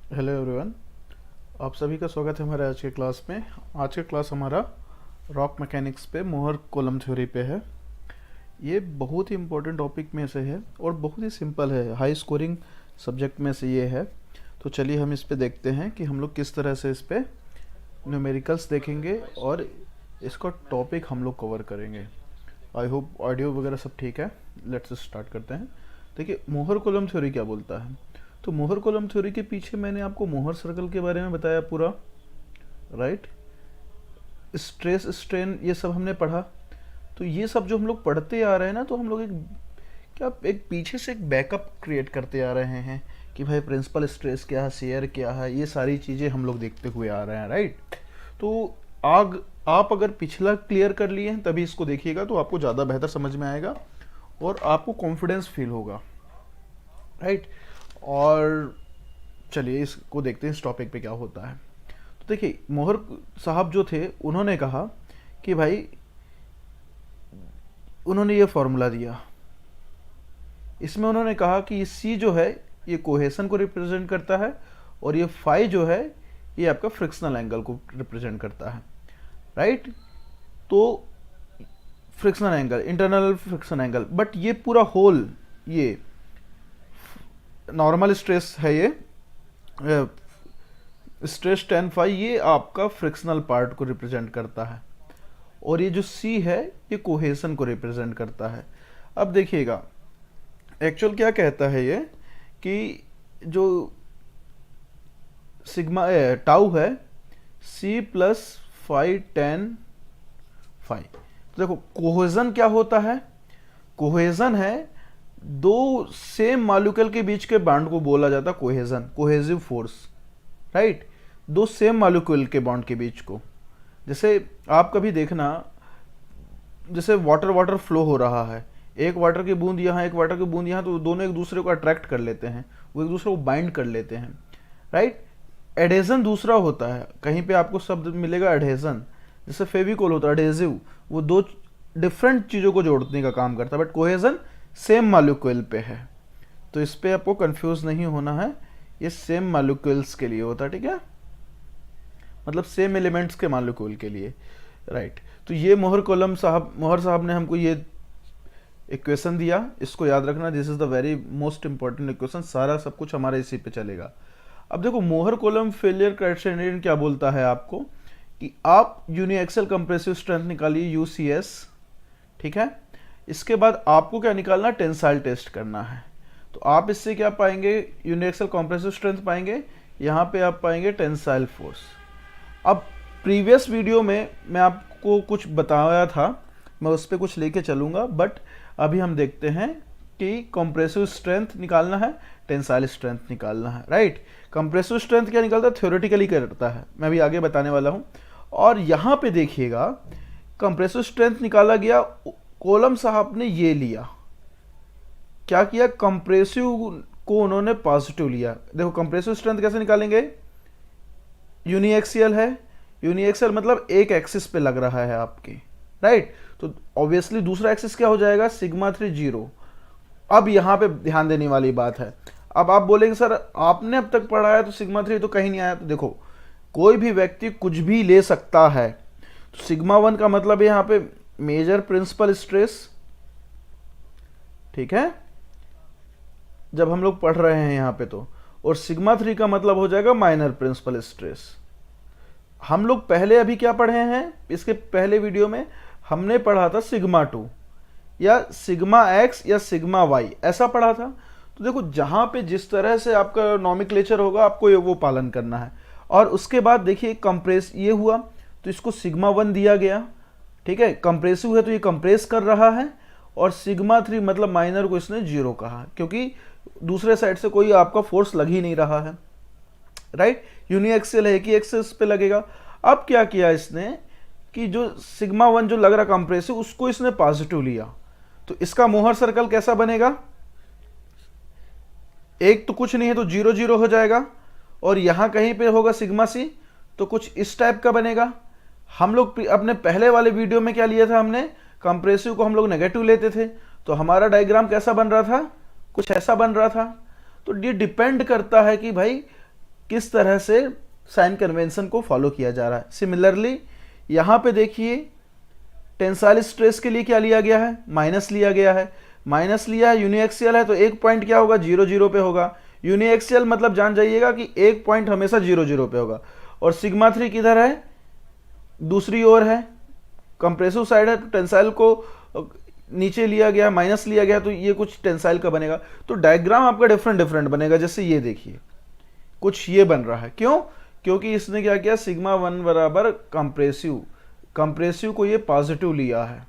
Hello everyone. आप सभी का स्वागत है हमारे आज के क्लास में। आज का क्लास हमारा रॉक मैकेनिक्स पे मोहर कॉलम थ्योरी पे है। ये बहुत ही इम्पोर्टेंट टॉपिक में से है और बहुत ही सिंपल है, हाई स्कोरिंग सब्जेक्ट में से ये है। तो चलिए हम इस पे देखते हैं कि हम लोग किस तरह से इस पे न्यूमेरिकल्स देखेंगे और इसका टॉपिक हम लोग कवर करेंगे। आई होप ऑडियो वगैरह सब ठीक है। लेट्स स्टार्ट करते हैं। देखिए, मोहर कॉलम थ्योरी क्या बोलता है। तो मोहर कॉलम थ्योरी के पीछे मैंने आपको मोहर सर्कल के बारे में बताया पूरा, राइट। स्ट्रेस स्ट्रेन ये सब हमने पढ़ा। तो ये सब जो हम लोग पढ़ते आ रहे हैं ना, तो हम लोग एक पीछे से एक बैकअप क्रिएट करते आ रहे हैं कि भाई प्रिंसिपल स्ट्रेस क्या है, शेयर क्या है, ये सारी चीज़ें हम लोग देखते हुए आ रहे हैं, राइट। तो आग आप अगर पिछला क्लियर कर लिए हैं तभी इसको देखिएगा तो आपको ज़्यादा बेहतर समझ में आएगा और आपको कॉन्फिडेंस फील होगा, राइट। और चलिए इसको देखते हैं इस टॉपिक पे क्या होता है। तो देखिए, मोहर साहब जो थे उन्होंने कहा कि भाई, उन्होंने ये फॉर्मूला दिया। इसमें उन्होंने कहा कि ये सी जो है ये कोहेसन को रिप्रेजेंट करता है और ये फाई जो है ये आपका फ्रिक्शनल एंगल को रिप्रेजेंट करता है, राइट। तो frictional angle, internal friction angle, but ये पूरा होल ये नॉर्मल स्ट्रेस है, ये स्ट्रेस टेन फाई ये आपका फ्रिक्शनल पार्ट को रिप्रेजेंट करता है और ये जो सी है ये कोहेसन को रिप्रेजेंट करता है। अब देखिएगा एक्चुअल क्या कहता है ये कि जो सिग्मा टाउ है c plus phi tan phi. तो देखो कोहेजन क्या होता है। कोहेजन है दो सेम मॉलिक्यूल के बीच के बॉन्ड को बोला जाता है कोहेजन, कोहेसिव फोर्स, राइट। दो सेम मॉलिक्यूल के बॉन्ड के बीच को, जैसे आप कभी देखना, जैसे वाटर वाटर फ्लो हो रहा है, एक वाटर की बूंद यहाँ एक वाटर की बूंद यहाँ, तो दोनों एक दूसरे को अट्रैक्ट कर लेते हैं, वो एक दूसरे को बाइंड कर लेते हैं, राइट। एडेजन दूसरा होता है, कहीं पे आपको शब्द मिलेगा एडेजन, जैसे फेविकोल होता है एडेजिव, वो दो डिफरेंट चीज़ों को जोड़ने का काम करता है। बट कोहेजन सेम मॉलिक्यूल पे है, तो इस पे आपको कंफ्यूज नहीं होना है, ये सेम मॉलिक्यूल्स के लिए होता है, ठीक है, मतलब सेम एलिमेंट्स के मॉलिक्यूल के लिए, राइट। तो ये मोहर साहब ने हमको ये इक्वेशन दिया, इसको याद रखना, this is the very most important equation, सारा सब कुछ हमारा इसी पे चलेगा। अब देखो मोहर कॉलम फेलियर क्राइटेरियन क्या बोलता है आपको कि आप यूनिएक्सल कंप्रेसिव स्ट्रेंथ निकालिए यूसीएस, ठीक है। इसके बाद आपको क्या निकालना, टेंसाइल टेस्ट करना है। तो आप इससे क्या पाएंगे, यूनिएक्सल कंप्रेसिव स्ट्रेंथ पाएंगे, यहाँ पे आप पाएंगे टेंसाइल फोर्स। अब प्रीवियस वीडियो में मैं आपको कुछ बताया था, मैं उस पर कुछ लेके चलूँगा, बट अभी हम देखते हैं कि कंप्रेसिव स्ट्रेंथ निकालना है, टेंसाइल स्ट्रेंथ निकालना है, राइट। कंप्रेसिव स्ट्रेंथ क्या निकालता है, थ्योरेटिकली करता है, मैं अभी आगे बताने वाला हूँ। और यहाँ पे देखिएगा कंप्रेसिव स्ट्रेंथ निकाला गया, कॉलम साहब ने ये लिया, क्या किया, कंप्रेसिव को उन्होंने पॉजिटिव लिया। देखो कंप्रेसिव स्ट्रेंथ कैसे निकालेंगे, यूनिएक्सियल है, यूनिएक्सियल मतलब एक एक्सिस पे लग रहा है आपके, राइट। तो ऑब्वियसली दूसरा एक्सिस क्या हो जाएगा, सिग्मा 3 जीरो। अब यहाँ पे ध्यान देने वाली बात है, अब आप बोलेंगे सर आपने अब तक पढ़ा है तो सिग्मा 3 तो कहीं नहीं आया। तो देखो कोई भी व्यक्ति कुछ भी ले सकता है, तो सिग्मा 1 का मतलब है यहाँ पे मेजर प्रिंसिपल स्ट्रेस, ठीक है, जब हम लोग पढ़ रहे हैं यहाँ पे तो, और सिग्मा 3 का मतलब हो जाएगा माइनर प्रिंसिपल स्ट्रेस। हम लोग पहले अभी क्या पढ़े हैं, इसके पहले वीडियो में हमने पढ़ा था सिग्मा 2 या सिग्मा एक्स या सिग्मा वाई, ऐसा पढ़ा था। तो देखो जहाँ पे जिस तरह से आपका नॉमेनक्लेचर होगा आपको वो पालन करना है। और उसके बाद देखिए कंप्रेस ये हुआ तो इसको सिग्मा 1 दिया गया, ठीक है, कंप्रेसिव है तो ये कंप्रेस कर रहा है, और सिग्मा 3 मतलब माइनर को इसने जीरो कहा, क्योंकि दूसरे साइड से कोई आपका फोर्स लग ही नहीं रहा है, राइट। यूनिएक्सियल है कि एक्सिस पे लगेगा। अब क्या किया इसने कि जो सिग्मा 1 जो लग रहा कंप्रेसिव उसको इसने पॉजिटिव लिया, तो इसका मोहर सर्कल कैसा बनेगा, एक तो कुछ नहीं है तो जीरो जीरो हो जाएगा, और यहां कहीं पे होगा सिग्मा सी, तो कुछ इस टाइप का बनेगा। हम लोग अपने पहले वाले वीडियो में क्या लिया था हमने, कंप्रेसिव को हम लोग नेगेटिव लेते थे, तो हमारा डायग्राम कैसा बन रहा था, कुछ ऐसा बन रहा था। तो ये डिपेंड करता है कि भाई किस तरह से साइन कन्वेंशन को फॉलो किया जा रहा है। सिमिलरली यहाँ पे देखिए टेंसाइल स्ट्रेस के लिए क्या लिया गया है, माइनस लिया गया है। माइनस लिया है, यूनिएक्सियल है, तो एक पॉइंट क्या होगा, 0 0 पे होगा। यूनिएक्सियल मतलब जान जाइएगा कि एक पॉइंट हमेशा 0 0 पे होगा। और सिग्मा 3 किधर है, दूसरी ओर है, कंप्रेसिव साइड है, तो टेंसाइल को नीचे लिया गया, माइनस लिया गया, तो ये कुछ टेंसाइल का बनेगा। तो डायग्राम आपका डिफरेंट बनेगा। जैसे ये देखिए कुछ ये बन रहा है, क्यों, क्योंकि इसने क्या किया, सिग्मा 1 बराबर कंप्रेसिव को ये पॉजिटिव लिया है,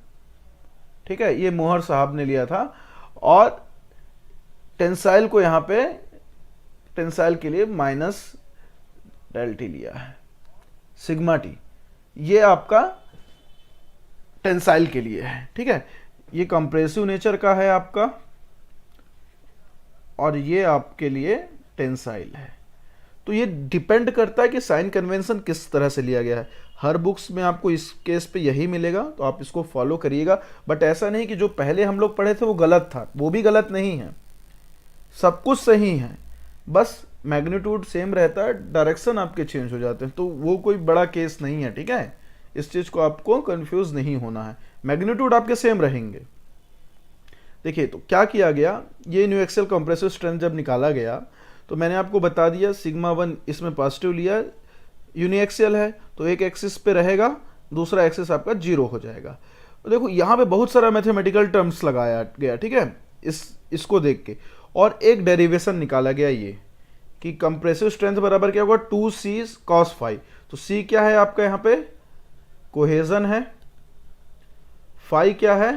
ठीक है, ये मोहर साहब ने लिया था। और टेंसाइल को यहां पे टेंसाइल के लिए माइनस डेल टी लिया है, सिग्मा टी, ये आपका टेंसाइल के लिए है, ठीक है। ये कंप्रेसिव नेचर का है आपका, और ये आपके लिए टेंसाइल है। तो ये डिपेंड करता है कि साइन कन्वेंशन किस तरह से लिया गया है। हर बुक्स में आपको इस केस पे यही मिलेगा, तो आप इसको फॉलो करिएगा। बट ऐसा नहीं कि जो पहले हम लोग पढ़े थे वो गलत था, वो भी गलत नहीं है, सब कुछ सही है, बस मैग्नीट्यूड सेम रहता है, डायरेक्शन आपके चेंज हो जाते हैं, तो वो कोई बड़ा केस नहीं है, ठीक है। इस चीज को आपको कंफ्यूज नहीं होना है, मैग्नीट्यूड आपके सेम रहेंगे। देखिए तो क्या किया गया, ये न्यूएक्सियल कंप्रेसिव स्ट्रेंथ जब निकाला गया तो मैंने आपको बता दिया सिग्मा 1 इसमें पॉजिटिव लिया, यूनिएक्सियल है तो एक एक्सिस पे रहेगा, दूसरा एक्सिस आपका 0 हो जाएगा। तो देखो यहाँ पे बहुत सारा मैथमेटिकल टर्म्स लगाया गया, ठीक है, इसको देख के, और एक डेरिवेशन निकाला गया ये कि कंप्रेसिव स्ट्रेंथ बराबर क्या होगा, 2c cos फाई। तो c क्या है आपका यहाँ पे, कोहेजन है, फाई क्या है,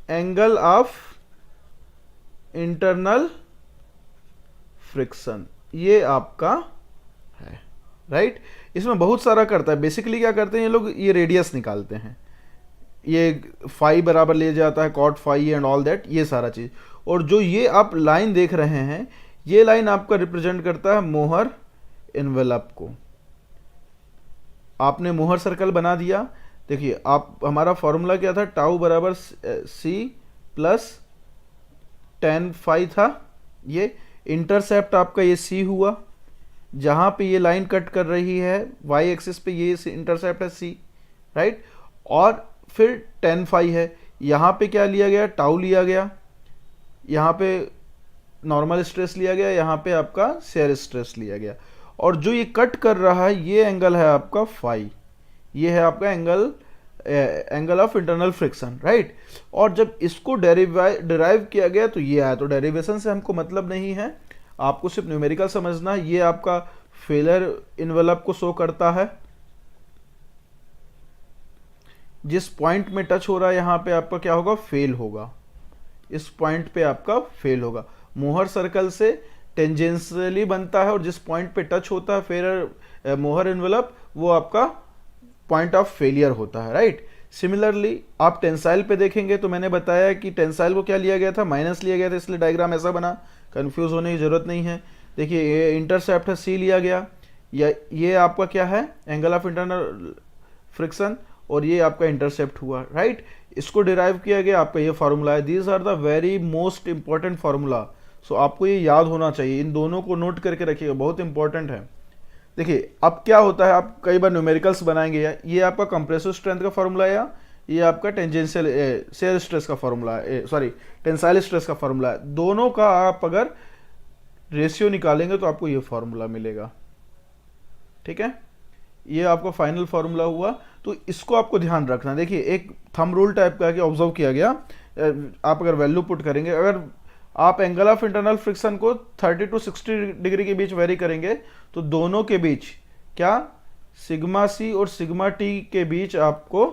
एंगल ऑफ इंटरनल फ्रिक्शन, ये आपका है, राइट। इसमें बहुत सारा करता है, बेसिकली क्या करते हैं ये लोग, ये रेडियस निकालते हैं, ये फाई बराबर ले जाता है cot phi and all that, ये सारा चीज। और जो ये आप लाइन देख रहे हैं, ये लाइन आपका रिप्रेजेंट करता है मोहर एनवेलप को। आपने मोहर सर्कल बना दिया, देखिए आप, हमारा फॉर्मूला क्या था, टाउ बराबर सी प्लस टेन फाई था, ये इंटरसेप्ट आपका ये सी हुआ, जहां पे ये लाइन कट कर रही है वाई एक्सिस पे, ये इंटरसेप्ट है सी, राइट। और फिर टेन फाई है, यहाँ पे क्या लिया गया, टाउ लिया गया, यहाँ पे नॉर्मल स्ट्रेस लिया गया, यहाँ पे आपका शेयर स्ट्रेस लिया गया, और जो ये कट कर रहा है ये एंगल है आपका फाई, ये है आपका angle of internal friction, right. और जब इसको डिराइव किया गया तो ये आया, तो डेरिवेशन से हमको मतलब नहीं है, आपको सिर्फ न्यूमेरिकल समझना है। ये आपका फेलर इन्वेलप को शो करता है, जिस पॉइंट में टच हो रहा है यहाँ पे आपका क्या होगा, फेल होगा, इस पॉइंट पे आपका फेल होगा। मोहर सर्कल से टेंजेंशियली बनता है, और जिस पॉइंट पे टच होता है फेलर मोहर इन्वेलप, वो आपका पॉइंट ऑफ फेलियर होता है, राइट। सिमिलरली आप टेंसाइल पे देखेंगे तो मैंने बताया कि टेंसाइल को क्या लिया गया था, माइनस लिया गया था, इसलिए डायग्राम ऐसा बना, कंफ्यूज होने की जरूरत नहीं है। देखिए ये इंटरसेप्ट है, सी लिया गया, या ये आपका क्या है, एंगल ऑफ इंटरनल फ्रिक्शन, और ये आपका इंटरसेप्ट हुआ, राइट। इसको डिराइव किया गया, आपका ये फार्मूला है। These are the very most important formula, so आपको ये याद होना चाहिए, इन दोनों को नोट करके रखिएगा, बहुत इंपॉर्टेंट है। देखिए अब क्या होता है, आप कई बार न्यूमेरिकल्स बनाएंगे, या ये आपका कंप्रेसिव स्ट्रेंथ का फार्मूला है, या ये आपका टेंजेंशियल शेयर स्ट्रेस का फार्मूला है, सॉरी टेंसाइल स्ट्रेस का फार्मूला है। दोनों का आप अगर रेशियो निकालेंगे तो आपको ये फार्मूला मिलेगा, ठीक है। ये आपका फाइनल फार्मूला हुआ, तो इसको आपको ध्यान रखना। देखिए एक थंब रूल टाइप का ऑब्जर्व किया गया, आप अगर वैल्यू पुट करेंगे, अगर आप एंगल ऑफ इंटरनल फ्रिक्शन को 30 to 60 डिग्री के बीच वेरी करेंगे, तो दोनों के बीच क्या, सिग्मा सी और सिग्मा टी के बीच आपको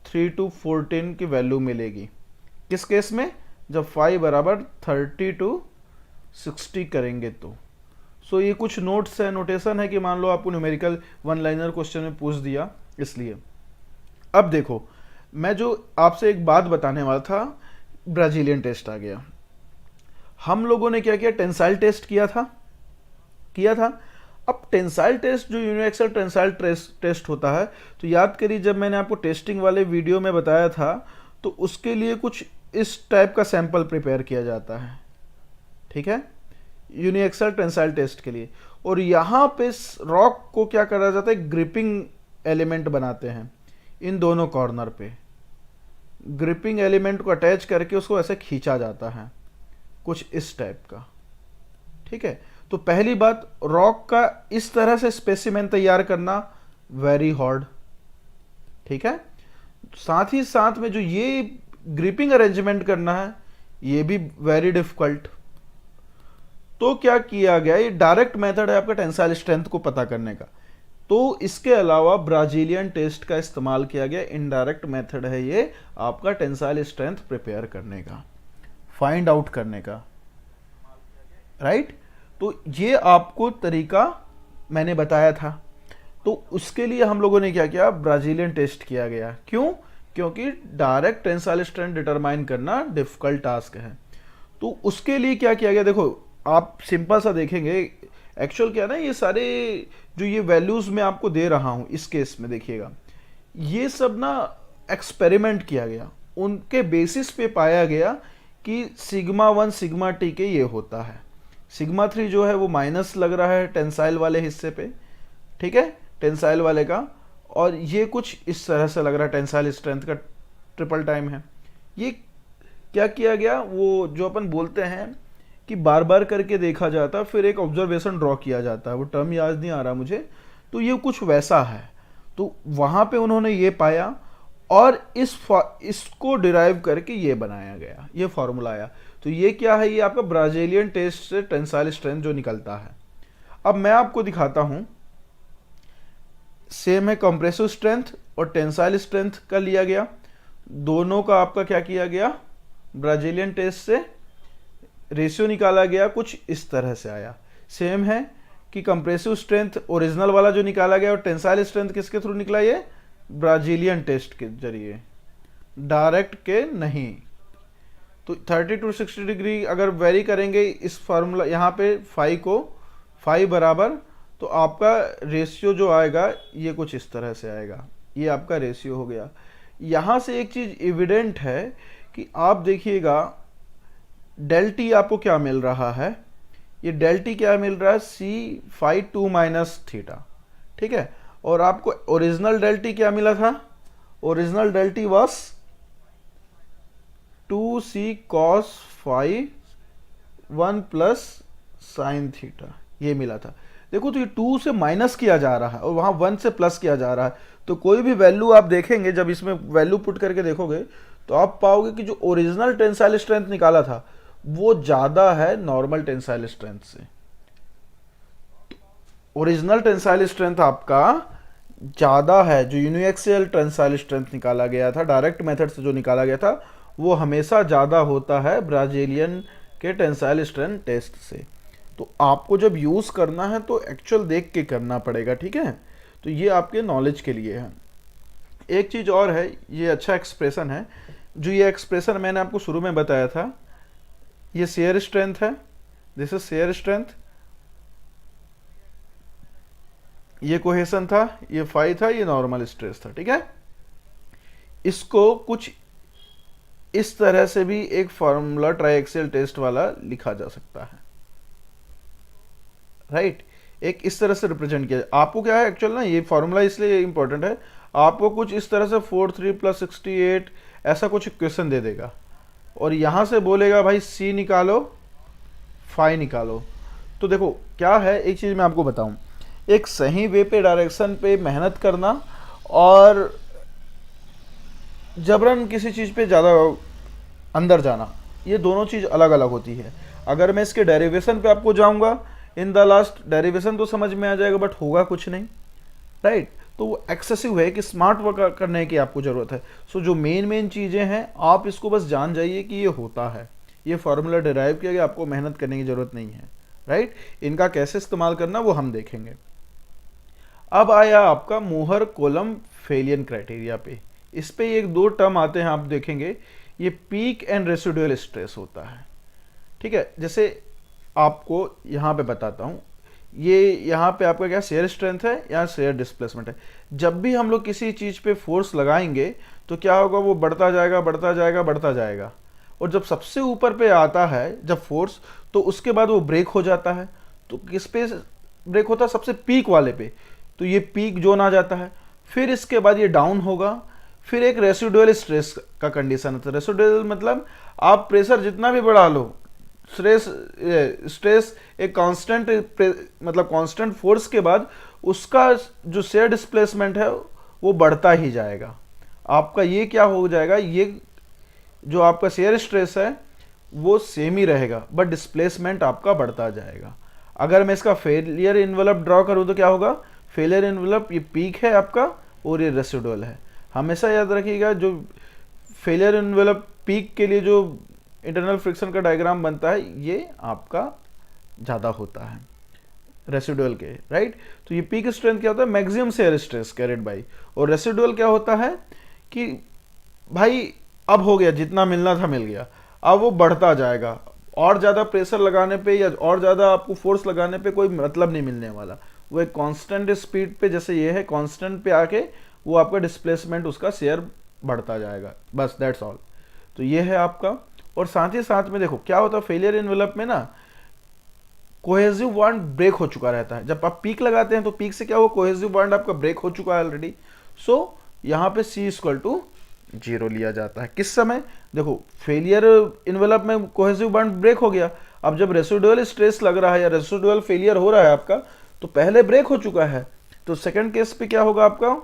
3 to 14 की वैल्यू मिलेगी। किस केस में, जब फाई बराबर 30 to 60 करेंगे तो। सो ये कुछ नोट्स है, नोटेशन है कि मान लो आपको न्यूमेरिकल वन लाइनर क्वेश्चन में पूछ दिया, इसलिए। अब देखो मैं जो आपसे एक बात बताने वाला था, ब्राजीलियन टेस्ट आ गया। हम लोगों ने क्या किया, टेंसाइल टेस्ट किया था। अब टेंसाइल टेस्ट जो यूनिएक्सियल टेंसाइल टेस्ट होता है, तो याद करिए जब मैंने आपको टेस्टिंग वाले वीडियो में बताया था, तो उसके लिए कुछ इस टाइप का सैंपल प्रिपेयर किया जाता है, ठीक है। यूनिएक्सल टेंसाइल टेस्ट के लिए। और यहाँ पे रॉक को क्या करा जाता है, ग्रिपिंग एलिमेंट बनाते हैं इन दोनों कॉर्नर पे, ग्रिपिंग एलिमेंट को अटैच करके उसको ऐसे खींचा जाता है कुछ इस टाइप का। ठीक है, तो पहली बात, रॉक का इस तरह से स्पेसिमेन तैयार करना वेरी हार्ड। ठीक है, साथ ही साथ में जो ये ग्रिपिंग अरेंजमेंट करना है ये भी वेरी डिफिकल्ट। तो क्या किया गया, ये डायरेक्ट मेथड है आपका टेंसाइल स्ट्रेंथ को पता करने का। तो इसके अलावा ब्राजीलियन टेस्ट का इस्तेमाल किया गया, इनडायरेक्ट मेथड है ये आपका टेंसाइल स्ट्रेंथ प्रिपेयर करने का, फाइंड आउट करने का, राइट। तो ये आपको तरीका मैंने बताया था। तो उसके लिए हम लोगों ने क्या किया, ब्राजीलियन टेस्ट किया गया। क्यों? क्योंकि डायरेक्ट टेंसाइल स्ट्रेंथ डिटरमाइन करना डिफिकल्ट टास्क है। तो उसके लिए क्या किया गया, देखो आप सिंपल सा देखेंगे, एक्चुअल क्या है ना, ये सारे जो ये वैल्यूज मैं आपको दे रहा हूं इस केस में देखिएगा, ये सब ना एक्सपेरिमेंट किया गया, उनके बेसिस पे पाया गया कि सिग्मा 1 सिग्मा टी के ये होता है, सिग्मा 3 जो है वो माइनस लग रहा है टेंसाइल वाले हिस्से पे, ठीक है, टेंसाइल वाले का, और ये कुछ इस तरह से लग रहा है टेंसाइल स्ट्रेंथ का ट्रिपल टाइम है। ये क्या किया गया, वो जो अपन बोलते हैं कि बार बार करके देखा जाता, फिर एक ऑब्जर्वेशन ड्रॉ किया जाता है, वो टर्म याद नहीं आ रहा मुझे, तो ये कुछ वैसा है। तो वहाँ पे उन्होंने ये पाया और इसको डिराइव करके ये बनाया गया, ये फॉर्मूला आया। तो ये क्या है, ये आपका ब्राजीलियन टेस्ट से टेंसाइल स्ट्रेंथ जो निकलता है। अब मैं आपको दिखाता हूँ, सेम है कंप्रेसिव स्ट्रेंथ और टेंसाइल स्ट्रेंथ का लिया गया, दोनों का आपका क्या किया गया, ब्राजीलियन टेस्ट से रेशियो निकाला गया, कुछ इस तरह से आया। सेम है कि कंप्रेसिव स्ट्रेंथ ओरिजिनल वाला जो निकाला गया और टेंसाइल स्ट्रेंथ किसके थ्रू निकला, ये ब्राजीलियन टेस्ट के जरिए, डायरेक्ट के नहीं। तो 30 to 60 डिग्री अगर वेरी करेंगे इस फार्मूला यहाँ पे फाई को, फाई बराबर, तो आपका रेशियो जो आएगा ये कुछ इस तरह से आएगा, ये आपका रेशियो हो गया। यहाँ से एक चीज एविडेंट है कि आप देखिएगा डेल टी आपको क्या मिल रहा है, ये डेल टी क्या मिल रहा है, सी फाई 2 माइनस थीटा, ठीक है। और आपको ओरिजिनल डेल टी क्या मिला था, original del t was 2c cos phi 1 plus sine theta, ये मिला था। देखो तो ये 2 से माइनस किया जा रहा है और वहां 1 से प्लस किया जा रहा है, तो कोई भी वैल्यू आप देखेंगे, जब इसमें वैल्यू पुट करके देखोगे तो आप पाओगे कि जो ओरिजिनल टेंसाइल स्ट्रेंथ निकाला था वो ज्यादा है नॉर्मल टेंसाइल स्ट्रेंथ से। ओरिजिनल टेंसाइल स्ट्रेंथ आपका ज्यादा है, जो यूनिएक्सियल टेंसाइल स्ट्रेंथ निकाला गया था डायरेक्ट मेथड से, जो निकाला गया था वो हमेशा ज्यादा होता है ब्राजीलियन के टेंसाइल स्ट्रेंथ टेस्ट से। तो आपको जब यूज करना है तो एक्चुअल देख के करना पड़ेगा, ठीक है। तो ये आपके नॉलेज के लिए है। एक चीज और है, ये अच्छा एक्सप्रेशन है, जो ये एक्सप्रेशन मैंने आपको शुरू में बताया था, ये शेयर स्ट्रेंथ है, दिस इज शेयर स्ट्रेंथ, ये कोहेशन था, ये फाई था, ये नॉर्मल स्ट्रेस था, ठीक है। इसको कुछ इस तरह से भी एक फॉर्मूला ट्राइएक्सियल टेस्ट वाला लिखा जा सकता है, राइट। एक इस तरह से रिप्रेजेंट किया। आपको क्या है एक्चुअल ना, ये फॉर्मूला इसलिए इंपॉर्टेंट है, आपको कुछ इस तरह से 43 + 68 ऐसा कुछ इक्वेशन दे देगा और यहां से बोलेगा भाई सी निकालो, फाई निकालो। तो देखो क्या है, एक चीज मैं आपको बताऊं, एक सही वे पे डायरेक्शन पे मेहनत करना और जबरन किसी चीज पे ज्यादा अंदर जाना, ये दोनों चीज अलग अलग होती है। अगर मैं इसके डेरिवेशन पे आपको जाऊंगा, इन द लास्ट डेरिवेशन तो समझ में आ जाएगा बट होगा कुछ नहीं, राइट। तो वो एक्सेसिव है कि स्मार्ट वर्क करने की आपको जरूरत है। सो जो मेन चीजें हैं आप इसको बस जान जाइए कि ये होता है, ये फॉर्मूला डिराइव किया गया, आपको मेहनत करने की जरूरत नहीं है, राइट। इनका कैसे इस्तेमाल करना वो हम देखेंगे। अब आया आपका मोहर कोलम फेलियन क्राइटेरिया पे। इस पे एक दो टर्म आते हैं, आप देखेंगे, ये पीक एंड रेसिडुअल स्ट्रेस होता है, ठीक है। जैसे आपको यहाँ पे बताता हूँ, ये यहाँ पे आपका क्या शेयर स्ट्रेंथ है, यहाँ शेयर डिस्प्लेसमेंट है। जब भी हम लोग किसी चीज पे फोर्स लगाएंगे तो क्या होगा, वो बढ़ता जाएगा बढ़ता जाएगा बढ़ता जाएगा, और जब सबसे ऊपर पे आता है जब फोर्स, तो उसके बाद वो ब्रेक हो जाता है। तो किस पे ब्रेक होता है? सबसे पीक वाले पे। तो ये पीक जोन आ जाता है, फिर इसके बाद ये डाउन होगा, फिर एक रेसिडुअल स्ट्रेस का कंडीशन होता है। रेसिडुअल मतलब आप प्रेशर जितना भी बढ़ा लो, स्ट्रेस स्ट्रेस एक कांस्टेंट मतलब कांस्टेंट फोर्स के बाद उसका जो शेयर डिस्प्लेसमेंट है वो बढ़ता ही जाएगा। आपका ये क्या हो जाएगा, ये जो आपका शेयर स्ट्रेस है वो सेम ही रहेगा, बट डिस्प्लेसमेंट आपका बढ़ता जाएगा। अगर मैं इसका फेलियर इन्वेलप ड्रॉ करूं तो क्या होगा? फेलियर इन्वेलप ये पीक है आपका और ये रेसिडुअल है। हमेशा याद रखिएगा, जो फेलियर इन्वेलप पीक के लिए जो इंटरनल फ्रिक्शन का डायग्राम बनता है ये आपका ज़्यादा होता है रेसिडुअल के, राइट। तो ये पीक स्ट्रेंथ क्या होता है? Maximum shear stress carried by. और रेसिडुअल क्या होता है कि भाई अब हो गया, जितना मिलना था मिल गया, अब वो बढ़ता जाएगा। और ज़्यादा प्रेशर लगाने पे या और ज़्यादा आपको फोर्स लगाने पे कोई मतलब नहीं मिलने वाला। वो एक कांस्टेंट स्पीड पे, जैसे ये है कांस्टेंट पे आके वो आपका डिस्प्लेसमेंट उसका शेयर बढ़ता जाएगा, बस दैट्स ऑल। तो ये है आपका। और साथ ही साथ में देखो क्या होता है फेलियर इन्वेलप में ना, कोहेसिव बॉन्ड ब्रेक हो चुका रहता है। जब आप पीक लगाते हैं तो पीक से क्या हुआ? कोहेसिव बॉन्ड आपका ब्रेक हो चुका है ऑलरेडी। सो यहाँ पे C इक्वल टू 0 लिया जाता है। किस समय? देखो फेलियर इन्वेलप में कोहेसिव बॉन्ड ब्रेक हो गया, अब जब रेसिडुअल स्ट्रेस लग रहा है या रेसिडुअल फेलियर हो रहा है आपका, तो पहले ब्रेक हो चुका है, तो सेकंड केस पे क्या होगा आपका?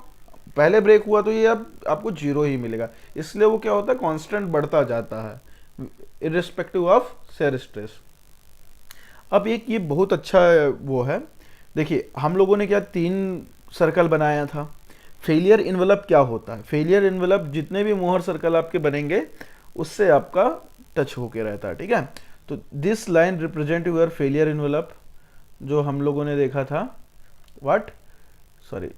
पहले ब्रेक हुआ तो ये अब आपको 0 ही मिलेगा। इसलिए वो क्या होता है? कांस्टेंट बढ़ता जाता है इररिस्पेक्टिव ऑफ शेयर स्ट्रेस। अब एक ये बहुत अच्छा वो है, देखिए हम लोगों ने क्या 3 सर्कल बनाया था। फेलियर इन्वेलप क्या होता है? फेलियर इन्वेलप जितने भी मोहर सर्कल आपके बनेंगे उससे आपका टच होके रहता है, ठीक है। तो this line represent your failure envelope, जो हम लोगों ने देखा था। व्हाट, सॉरी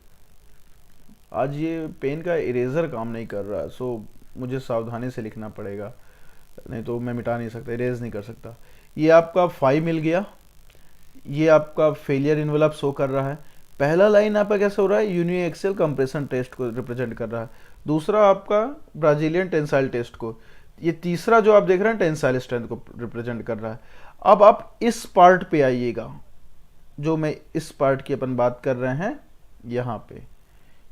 आज ये पेन का इरेजर काम नहीं कर रहा, सो मुझे सावधानी से लिखना पड़ेगा, नहीं तो मैं मिटा नहीं सकता, इरेज नहीं कर सकता। ये आपका 5 मिल गया, ये आपका फेलियर इन्वेलप शो कर रहा है। पहला लाइन आपका कैसे हो रहा है? यूनिएक्सियल कंप्रेशन टेस्ट को रिप्रेजेंट कर रहा है। दूसरा आपका ब्राजीलियन टेंसाइल टेस्ट को। ये तीसरा जो आप देख रहे हैं टेंसाइल स्ट्रेंथ को रिप्रेजेंट कर रहा है। अब आप इस पार्ट पे आइएगा, जो मैं इस पार्ट की अपन बात कर रहे हैं यहाँ पे।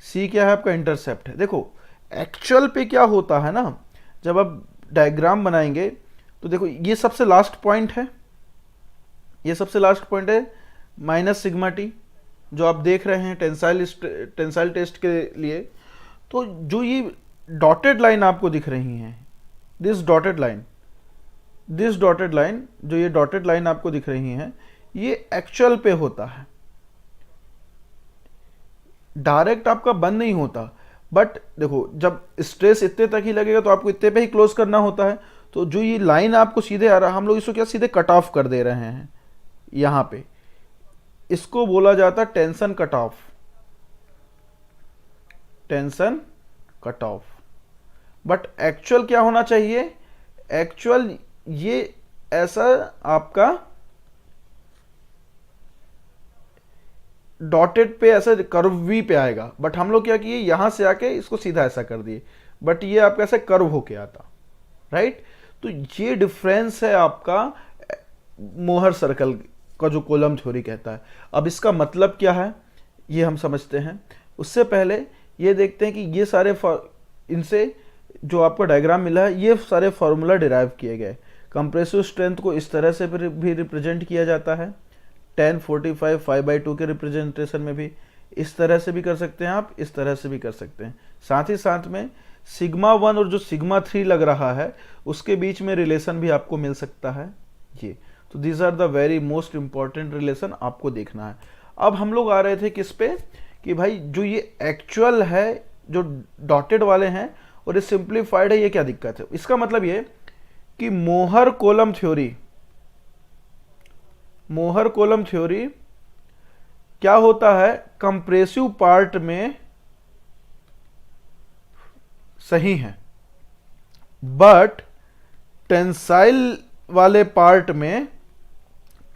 सी क्या है आपका? इंटरसेप्ट है। देखो एक्चुअल पे क्या होता है ना, जब आप डायग्राम बनाएंगे तो देखो ये सबसे लास्ट पॉइंट है, ये सबसे लास्ट पॉइंट है माइनस सिग्मा टी, जो आप देख रहे हैं टेंसाइल टेस्ट के लिए। तो जो ये डॉटेड लाइन आपको दिख रही हैं, दिस डॉटेड लाइन, जो ये डॉटेड लाइन आपको दिख रही हैं, ये एक्चुअल पे होता है, डायरेक्ट आपका बंद नहीं होता। बट देखो जब स्ट्रेस इतने तक ही लगेगा तो आपको इतने पे ही क्लोज करना होता है। तो जो ये लाइन आपको सीधे आ रहा है, हम लोग इसको क्या सीधे कट ऑफ कर दे रहे हैं यहां पे, इसको बोला जाता है tension cut off, tension cut off. But actual क्या होना चाहिए? एक्चुअल ये ऐसा आपका डॉटेड पे ऐसा कर्व वी पे आएगा, बट हम लोग क्या किए यहां से आके इसको सीधा ऐसा कर दिए, बट ये आपका ऐसे कर्व होके आता, राइट। तो ये डिफरेंस है आपका मोहर सर्कल का, जो कोलम थ्योरी कहता है। अब इसका मतलब क्या है ये हम समझते हैं। उससे पहले ये देखते हैं कि ये सारे इनसे जो आपको डायग्राम मिला है, ये सारे फॉर्मूला डिराइव किए गए। कंप्रेसिव स्ट्रेंथ को इस तरह से भी रिप्रेजेंट किया जाता है, 10 45 5/2 के रिप्रेजेंटेशन में भी इस तरह से भी कर सकते हैं आप, इस तरह से भी कर सकते हैं। साथ ही साथ में सिग्मा 1 और जो सिग्मा 3 लग रहा है उसके बीच में रिलेशन भी आपको मिल सकता है ये। तो these are the very most important relation आपको देखना है। अब हम लोग आ रहे थे किस पे कि भाई जो ये एक्चुअल है, जो डॉटेड वाले हैं और ये सिंप्लीफाइड है, ये क्या दिक्कत है? इसका मतलब ये कि मोहर कोलम थ्योरी क्या होता है? कंप्रेसिव पार्ट में सही है, बट टेंसाइल वाले पार्ट में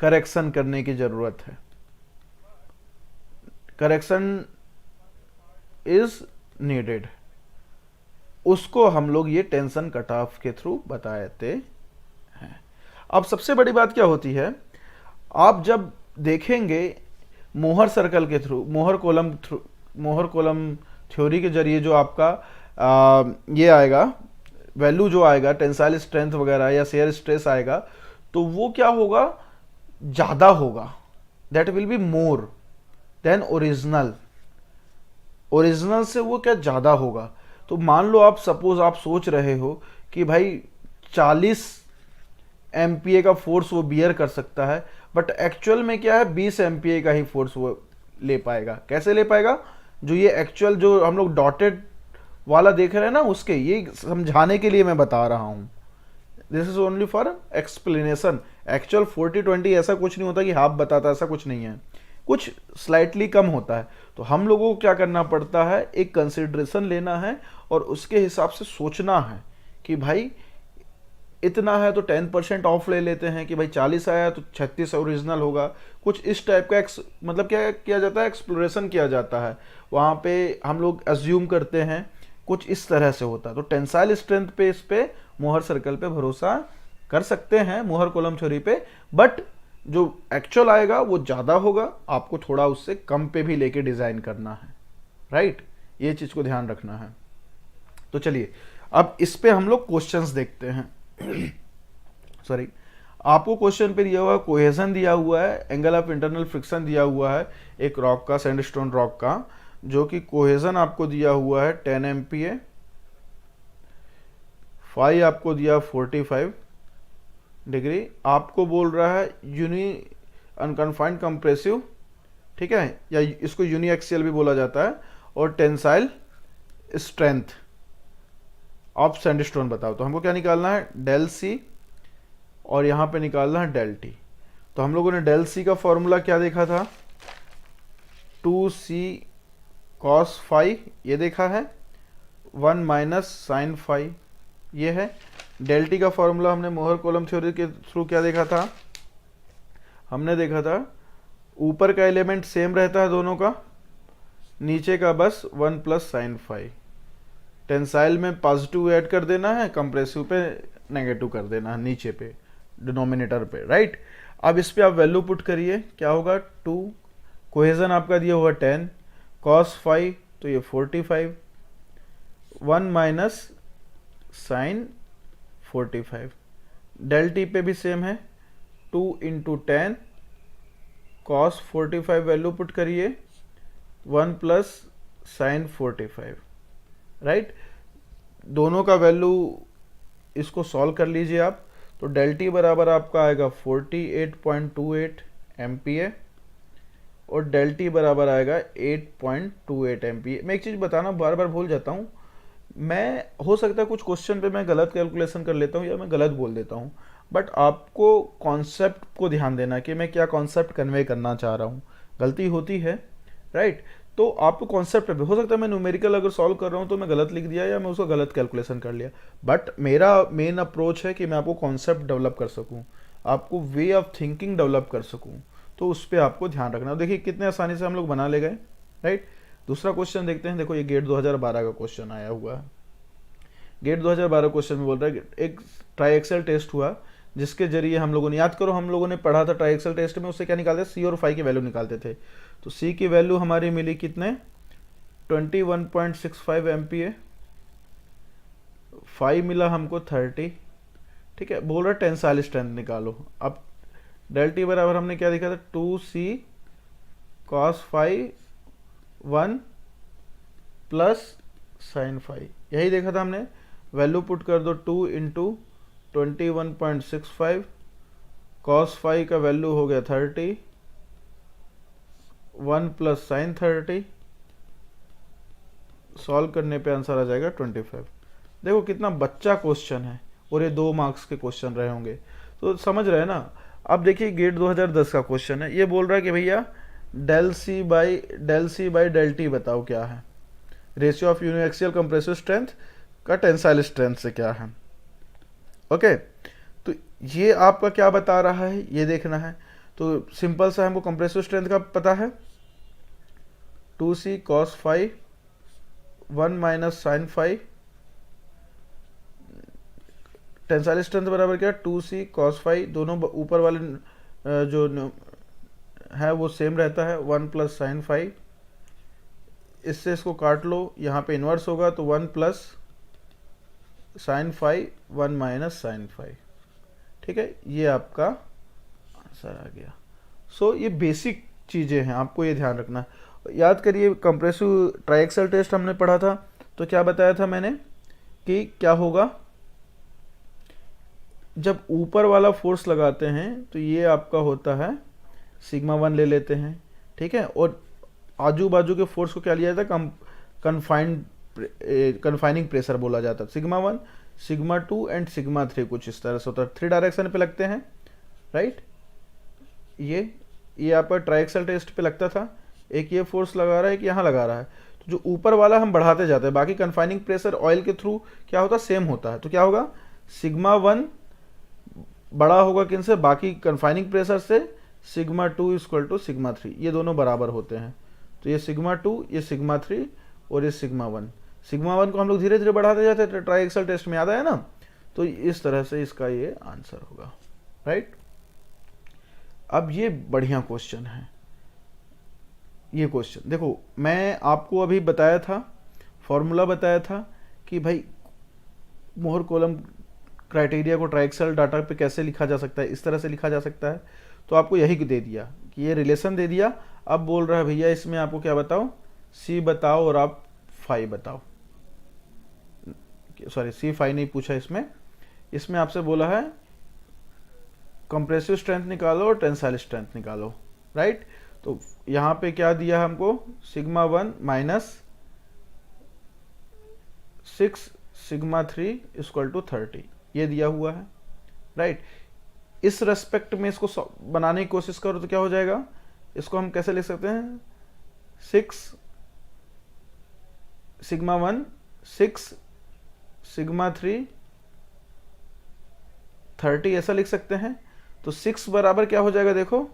करेक्शन करने की जरूरत है। Correction is needed. उसको हम लोग ये टेंशन कट ऑफ के थ्रू बताते हैं। अब सबसे बड़ी बात क्या होती है, आप जब देखेंगे मोहर सर्कल के थ्रू, मोहर कॉलम थ्योरी के जरिए जो आपका ये आएगा वैल्यू, जो आएगा टेंसाइल स्ट्रेंथ वगैरह या शेयर स्ट्रेस आएगा, तो वो क्या होगा, ज़्यादा होगा, that will be more than original. Original से वो क्या ज़्यादा होगा। तो मान लो आप सपोज आप सोच रहे हो कि भाई 40 एमपीए का फोर्स वो बियर कर सकता है, बट एक्चुअल में क्या है 20 एमपीए का ही फोर्स वो ले पाएगा। कैसे ले पाएगा, जो ये एक्चुअल जो हम लोग डॉटेड वाला देख रहे हैं ना, उसके ये समझाने के लिए मैं बता रहा हूं। This is only for explanation. Actual 40-20 ऐसा कुछ नहीं होता कि हाफ बताता, ऐसा कुछ नहीं है, कुछ स्लाइटली कम होता है। तो हम लोगों को क्या करना पड़ता है, एक कंसिडरेशन लेना है और उसके हिसाब से सोचना है कि भाई इतना है तो 10% ऑफ ले लेते हैं, कि भाई 40 आया तो 36 ओरिजिनल होगा। कुछ इस टाइप का मतलब क्या किया जाता है, एक्सप्लोरेशन किया जाता है, वहाँ पे हम लोग अज्यूम करते हैं, कुछ इस तरह से होता है। तो टेंसाइल स्ट्रेंथ पे, इस पे मोहर सर्कल पे भरोसा कर सकते हैं, मोहर कॉलम थ्योरी पे, बट जो एक्चुअल आएगा वो ज़्यादा होगा, आपको थोड़ा उससे कम पे भी लेके डिज़ाइन करना है, राइट। ये चीज़ को ध्यान रखना है। तो चलिए अब इस पे हम लोग क्वेश्चंस देखते हैं। सॉरी, आपको क्वेश्चन पे दिया हुआ है, कोहेजन दिया हुआ है, एंगल ऑफ इंटरनल फ्रिक्शन दिया हुआ है एक रॉक का, सैंडस्टोन रॉक का, जो कि कोहेजन आपको दिया हुआ है 10 MPa, फाई आपको दिया 45 डिग्री, आपको बोल रहा है यूनी अनकन्फाइंड कंप्रेसिव, ठीक है, या इसको यूनी एक्सियल भी बोला जाता है, और टेंसाइल स्ट्रेंथ ऑफ सैंडस्टोन बताओ। तो हमको क्या निकालना है, डेल सी, और यहाँ पे निकालना है डेल टी। तो हम लोगों ने डेल सी का फॉर्मूला क्या देखा था, 2c cos फाई, ये देखा है, 1 माइनस साइन फाई, ये है। डेल टी का फॉर्मूला हमने मोहर कॉलम थ्योरी के थ्रू क्या देखा था, हमने देखा था ऊपर का एलिमेंट सेम रहता है दोनों का, नीचे का बस 1 प्लस साइन फाई। टेंसाइल में पॉजिटिव ऐड कर देना है, कंप्रेसिव पे नेगेटिव कर देना है नीचे पे, डिनोमिनेटर पे, राइट। अब इस पे आप वैल्यू पुट करिए, क्या होगा, 2, कोहेजन आपका दिया हुआ 10, कॉस फाई तो ये 45, 1 माइनस साइन 45, डेल टी पे भी सेम है, 2 इंटू 10 कॉस 45 वैल्यू पुट करिए, 1 प्लस साइन 45, राइट। दोनों का वैल्यू इसको सॉल्व कर लीजिए आप, तो डेल टी बराबर आपका आएगा 48.28 MPa, और डेल टी बराबर आएगा 8.28 MPa। मैं एक चीज़ बताना बार बार भूल जाता हूँ, मैं हो सकता है कुछ क्वेश्चन पे मैं गलत कैलकुलेशन कर लेता हूँ या मैं गलत बोल देता हूँ, बट आपको कॉन्सेप्ट को ध्यान देना कि मैं क्या कॉन्सेप्ट कन्वे करना चाह रहा हूँ। गलती होती है, राइट। तो आपको कॉन्सेप्ट पे हो सकता है मैं न्यूमेरिकल अगर सॉल्व कर रहा हूँ तो मैं गलत लिख दिया या मैं उसको गलत कैलकुलेशन कर लिया, बट मेरा मेन अप्रोच है कि मैं आपको कॉन्सेप्ट डेवलप कर सकूँ, आपको वे ऑफ थिंकिंग डेवलप कर सकूँ। तो उस पर आपको ध्यान रखना। देखिए कितने आसानी से हम लोग बना ले गए, राइट। दूसरा क्वेश्चन देखते हैं। देखो ये गेट 2012 का क्वेश्चन आया हुआ है। गेट 2012 क्वेश्चन में बोल रहा है कि एक ट्राई टेस्ट हुआ जिसके जरिए हम लोगों ने, याद करो हम लोगों ने पढ़ा था ट्राई टेस्ट में, उससे क्या निकालते थे, सी और फाई की वैल्यू निकालते थे। तो सी की वैल्यू हमारी मिली कितने, 21.65 MPa, फाई मिला हमको 30, ठीक है। बोल रहा है टेंसाइल स्ट्रेंथ निकालो। अब डेल टी बराबर हमने क्या देखा था, 2c cos phi 1 plus sine phi, यही देखा था हमने। वैल्यू पुट कर दो, 2 इंटू 21.65, cos फाई का वैल्यू हो गया 30, 1 प्लस साइन 30, सॉल्व करने पे आंसर आ जाएगा 25। देखो कितना बच्चा क्वेश्चन है, और ये 2 मार्क्स के क्वेश्चन रहे होंगे, तो समझ रहे हैं ना। अब देखिए गेट 2010 का क्वेश्चन है, ये बोल रहा है कि भैया del c by del t बताओ क्या है, ratio of uniaxial compressive strength का टेंसाइल स्ट्रेंथ से क्या है। ओके, तो ये आपका क्या बता रहा है ये देखना है। तो सिंपल सा हमको कंप्रेसिव स्ट्रेंथ का पता है, 2c cos phi 1 minus sine phi tensile strength बराबर क्या, 2c cos फाई, दोनों ऊपर वाले जो है वो सेम रहता है, 1 प्लस साइन फाई, इससे इसको काट लो, यहाँ पे इन्वर्स होगा तो 1 plus sine phi 1 minus sine phi. ठीक है, ये आपका आंसर आ गया। सो ये बेसिक चीज़ें हैं, आपको ये ध्यान रखना। याद करिए कंप्रेसिव ट्राइएक्सल टेस्ट हमने पढ़ा था, तो क्या बताया था मैंने कि क्या होगा जब ऊपर वाला फोर्स लगाते हैं तो ये आपका होता है सिग्मा 1 ले लेते हैं। ठीक है, और आजू बाजू के फोर्स को क्या लिया जाता है, कन्फाइनिंग प्रेशर बोला जाता है। सिग्मा 1, सिग्मा 2 एंड सिग्मा 3 कुछ इस तरह से होता है, 3 डायरेक्शन पे लगते हैं, राइट। ये आपका ट्राइएक्सल टेस्ट पे लगता था, एक ये फोर्स लगा रहा है, एक यहाँ लगा रहा है, तो जो ऊपर वाला हम बढ़ाते जाते हैं, बाकी कन्फाइनिंग प्रेशर ऑयल के थ्रू क्या होता है, सेम होता है। तो क्या होगा, सिग्मा 1 बड़ा होगा किन से, बाकी कन्फाइनिंग प्रेशर से, सिग्मा 2 इक्वल टू सिग्मा 3, ये दोनों बराबर होते हैं। तो ये सिग्मा 2, ये सिग्मा 3 और ये सिग्मा 1। सिग्मा 1 को हम लोग धीरे धीरे बढ़ाते जाते हैं, ट्राइएक्सल टेस्ट में याद आया ना। तो इस तरह से इसका ये आंसर होगा, राइट। अब ये बढ़िया क्वेश्चन है। ये क्वेश्चन देखो, मैं आपको अभी बताया था, फॉर्मूला बताया था कि भाई मोहर कोलम क्राइटेरिया को ट्राइएक्सल डाटा पे कैसे लिखा जा सकता है, इस तरह से लिखा जा सकता है। तो आपको यही दे दिया कि ये रिलेशन दे दिया। अब बोल रहा है भैया इसमें आपको क्या बताओ, सी बताओ और आप फाई बताओ। सॉरी, सी फाई नहीं पूछा इसमें आपसे बोला है कंप्रेसिव स्ट्रेंथ निकालो और टेंसाइल स्ट्रेंथ निकालो, राइट। तो यहाँ पे क्या दिया हमको, sigma 1 minus 6 sigma 3 equal to 30, ये दिया हुआ है, राइट। इस रेस्पेक्ट में इसको बनाने की कोशिश करो तो क्या हो जाएगा, इसको हम कैसे लिख सकते हैं, 6 सिग्मा 1 6 सिग्मा 3 30 ऐसा लिख सकते हैं। तो 6 बराबर क्या हो जाएगा, देखो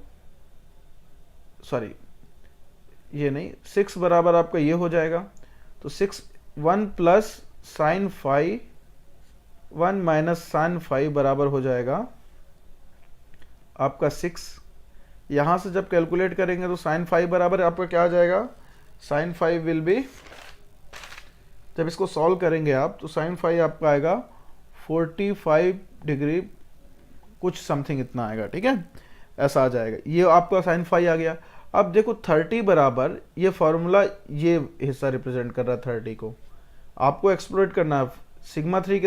सॉरी ये नहीं, 6 बराबर आपका ये हो जाएगा। तो 6 1 plus sine phi 1 minus sine phi बराबर हो जाएगा आपका 6। यहाँ से जब कैलकुलेट करेंगे तो साइन फाई बराबर आपका क्या आ जाएगा, साइन फाई विल बी, जब इसको सॉल्व करेंगे आप तो साइन फाई आपका आएगा 45 डिग्री कुछ समथिंग इतना आएगा। ठीक है, ऐसा आ जाएगा, ये आपका साइन फाई आ गया। अब देखो 30 बराबर, ये फॉर्मूला ये हिस्सा रिप्रेजेंट कर रहा है 30 को, आपको एक्सप्लोरेट करना है। सिग्मा 3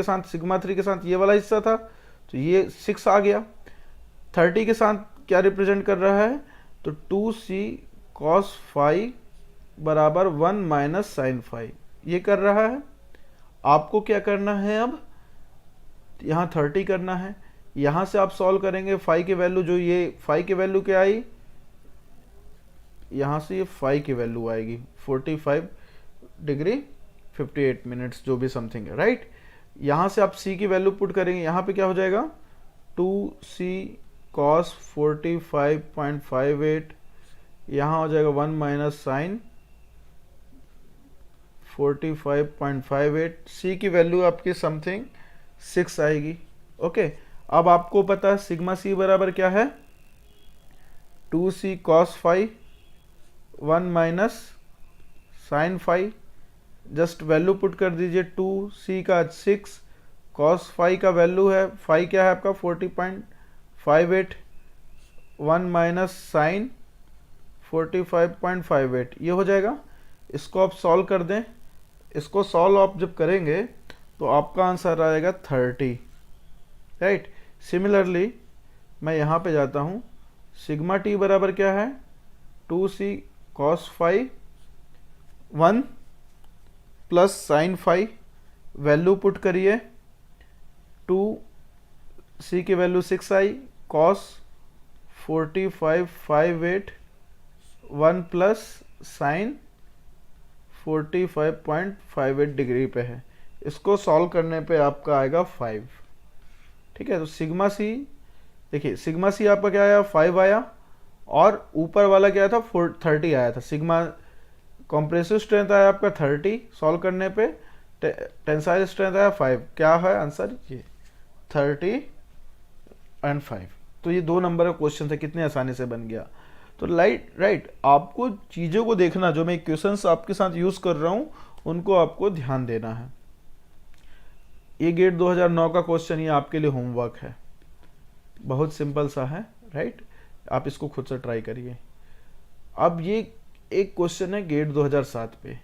के साथ ये वाला हिस्सा था, तो ये 6 आ गया। 30 के साथ क्या रिप्रेजेंट कर रहा है, तो 2c cos फाई बराबर 1 माइनस साइन फाई, ये कर रहा है। आपको क्या करना है, अब यहाँ 30 करना है, यहाँ से आप सॉल्व करेंगे फाई की वैल्यू, जो ये फाई की वैल्यू क्या आई, यहाँ से ये फाई की वैल्यू आएगी 45 डिग्री 58 मिनट्स जो भी समथिंग है, राइट। यहाँ से आप सी की वैल्यू पुट करेंगे, यहाँ पे क्या हो जाएगा 2c cos 45.58, यहाँ हो जाएगा 1 माइनस साइन 45.58, सी की वैल्यू आपकी समथिंग 6 आएगी। ओके, अब आपको पता है सिग्मा सी बराबर क्या है, 2c cos phi 1 minus sine phi, just value put कर दीजिए, 2c का 6, cos फाई का वैल्यू है, फाई क्या है आपका 40.58, 1 माइनस साइन 45.58, ये हो जाएगा। इसको आप सॉल्व कर दें, इसको सॉल्व आप जब करेंगे तो आपका आंसर आएगा 30, राइट। सिमिलरली मैं यहाँ पे जाता हूँ, सिग्मा टी बराबर क्या है, 2c cos phi 1 plus sine phi, value put करिए, 2c की वैल्यू 6 आई, cos 45.58 1 प्लस साइन 45.58 डिग्री पे है। इसको सॉल्व करने पे आपका आएगा 5। ठीक है, तो सिग्मा सी, देखिए सिग्मा सी आपका क्या आया 5 आया, और ऊपर वाला क्या था 30 आया था। सिग्मा कंप्रेसिव स्ट्रेंथ आया आपका 30 सॉल्व करने पे, टेंसाइल स्ट्रेंथ आया 5, क्या है आंसर ये। 30 और 5। तो ये 2 नंबर का क्वेश्चन है, कितने आसानी से बन गया। तो राइट आपको चीज़ों को देखना, जो मैं इक्वेशंस आपके साथ यूज़ कर रहा हूँ उनको आपको ध्यान देना है। ये गेट 2009 का क्वेश्चन, ये आपके लिए होमवर्क है, बहुत सिंपल सा है, राइट। आप इसको खुद से ट्राई करिए। अब ये एक क्वेश्चन है गेट 2007 पे।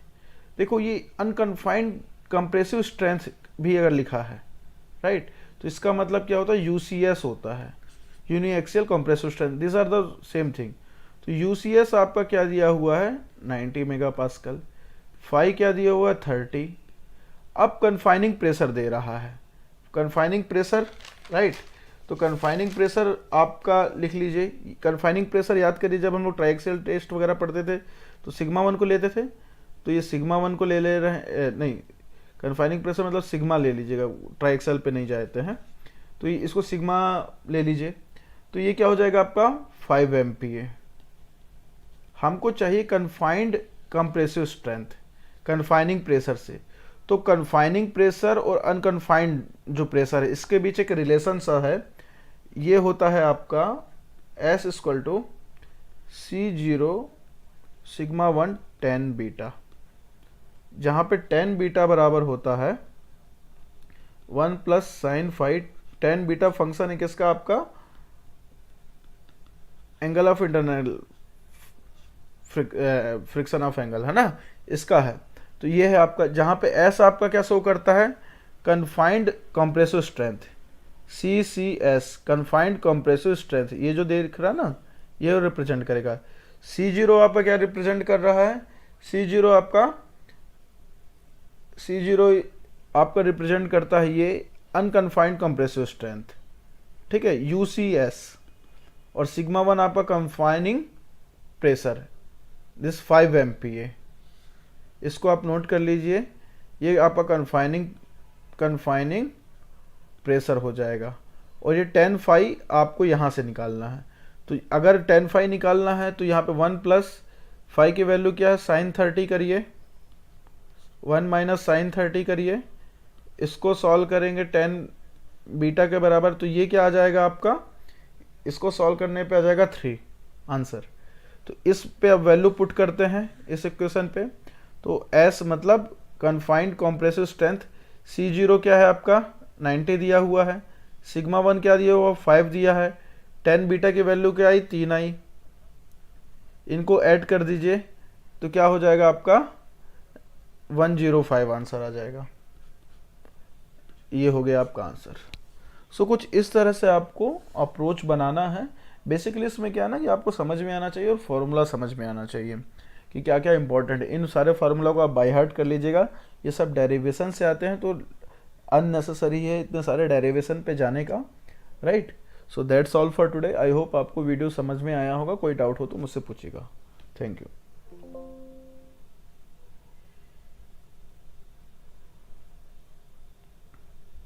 देखो ये अनकन्फाइंड कंप्रेसिव स्ट्रेंथ भी अगर लिखा है, राइट, तो इसका मतलब क्या होता है, यूसीएस होता है, uniaxial compressive strength, this are the same thing. तो यूसीएस आपका क्या दिया हुआ है 90 मेगापास्कल, फाई क्या दिया हुआ है 30। अब कन्फाइनिंग प्रेशर दे रहा है, कन्फाइनिंग प्रेशर, राइट। तो कन्फाइनिंग प्रेशर आपका लिख लीजिए, कन्फाइनिंग प्रेशर याद करिए, जब हम लोग ट्राइएक्सियल टेस्ट वगैरह पढ़ते थे तो सिग्मा 1 को लेते थे, तो ये सिग्मा 1 को ले रहे नहीं, कन्फाइनिंग प्रेशर मतलब सिग्मा ले लीजिएगा, ट्राइएक्सियल पे नहीं जाते हैं, तो ये इसको सिग्मा ले लीजिए। तो ये क्या हो जाएगा आपका 5 MPa। हमको चाहिए confined compressive strength confining pressure से। तो कन्फाइनिंग प्रेशर और अनकन्फाइंड जो प्रेशर है इसके बीच एक रिलेशन सा है, ये होता है आपका S = C0 sigma 1 tan beta, जहाँ पे tan बीटा बराबर होता है 1 + sin phi। tan beta function है किसका, आपका angle of internal friction of angle है ना, इसका है। तो ये है आपका, जहाँ पे S आपका क्या शो करता है, confined compressive strength, CCS confined compressive strength, ये जो देख रहा है ना, ये रिप्रेजेंट करेगा। C0 आपका क्या रिप्रेजेंट कर रहा है, C0 आपका रिप्रेजेंट करता है ये अनकन्फाइंड कंप्रेसिव स्ट्रेंथ, ठीक है, UCS। और सिग्मा 1 आपका कन्फाइनिंग प्रेशर, दिस 5 MPa। इसको आप नोट कर लीजिए, ये आपका कन्फाइनिंग प्रेशर हो जाएगा। और ये tan phi आपको यहाँ से निकालना है। तो अगर tan phi निकालना है तो यहाँ पे 1 + phi की वैल्यू क्या है, sin 30 करिए, 1 - sin 30 करिए, इसको सॉल्व करेंगे tan बीटा के बराबर, तो ये क्या आ जाएगा आपका, इसको सॉल्व करने पे आ जाएगा 3 आंसर। तो इस पे अब वैल्यू पुट करते हैं इस इक्वेशन पे। तो S मतलब कन्फाइंड कॉम्प्रेसिव स्ट्रेंथ, C0 क्या है आपका 90 दिया हुआ है, सिग्मा 1 क्या दिया हुआ 5 दिया है, tan बीटा की वैल्यू क्या आई 3 आई। इनको ऐड कर दीजिए तो क्या हो जाएगा आपका 105 आंसर आ जाएगा। ये हो गया आपका आंसर। सो कुछ इस तरह से आपको अप्रोच बनाना है। बेसिकली इसमें क्या है ना कि आपको समझ में आना चाहिए और फॉर्मूला समझ में आना चाहिए कि क्या क्या इंपॉर्टेंट है। इन सारे फार्मूला को आप बाय हार्ट कर लीजिएगा, ये सब डेरिवेशन से आते हैं, तो अननेसेसरी है इतने सारे डेरिवेशन पे जाने का, right. So that's all for today. I hope आपको वीडियो समझ में आया होगा। कोई डाउट हो तो मुझसे पूछिएगा। Thank you.